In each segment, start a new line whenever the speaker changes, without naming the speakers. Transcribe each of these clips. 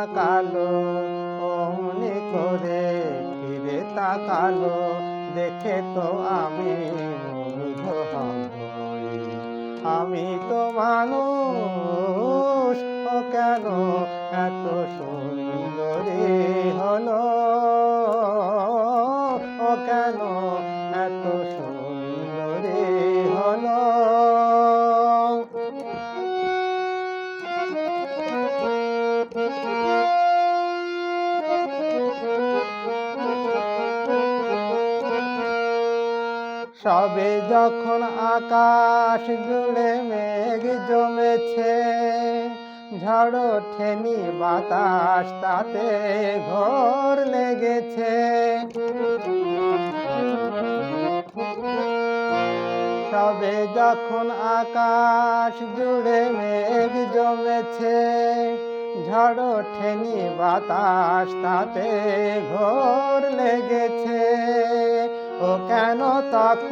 তাকালো, অমনি করে ফিরে তাকালো, দেখে তো আমি মুগ্ধ হবই। আমি তো মানুষ, ও কেন এত সুন্দরী হলো, ও কেন এত সুন্দরী হলো। সবে যখন আকাশ জুড়ে মেঘ জমেছে, ঝড় ওঠেনি বাতাস তাতে ঘোর লেগেছে। সবে যখন আকাশ জুড়ে মেঘ জমেছে, ঝড় ওঠেনি বাতাস তাতে ঘোর লেগেছে। ও কেন তখন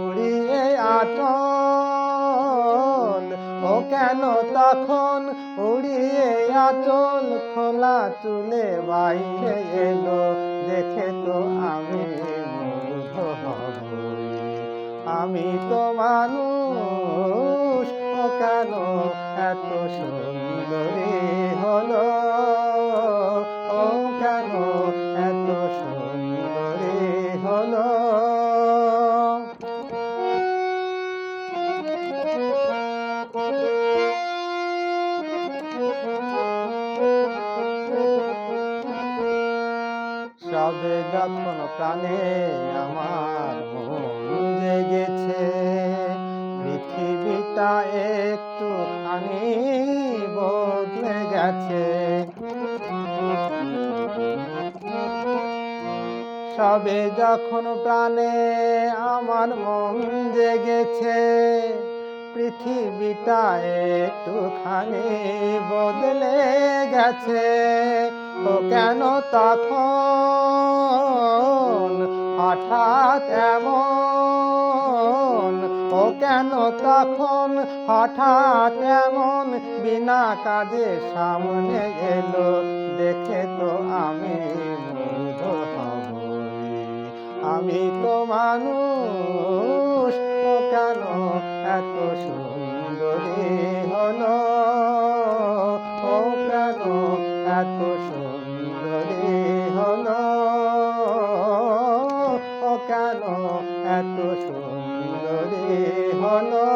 উড়িয়ে আঁচল, ও কেন তখন উড়িয়ে আঁচল, খোলা চুলে বাইরে এলো, দেখে তো আমি মুগ্ধ হবই। আমি তো মানুষ, ও কেন এত সুন্দরী হলো, ও কেন এত সুন্দরী হলো। সবে যখন প্রাণে আমার মন জেগেছে, পৃথিবীটা একটুখানি বদলে গেছে। সবে যখন প্রাণে আমার মন জেগেছে, পৃথিবীটা একটুখানি বদলে গেছে। ও কেন তখন হঠাৎ এমন, ও কেন তখন হঠাৎ এমন, বিনা কাজে সামনে এলো, দেখে তো আমি মুগ্ধ হবই। আমি তো মানুষ, ও কেন এত সুন্দরী হলো, ও কেন এত সুন্দরী হলো, ও কেন এত সুন্দরী হলো।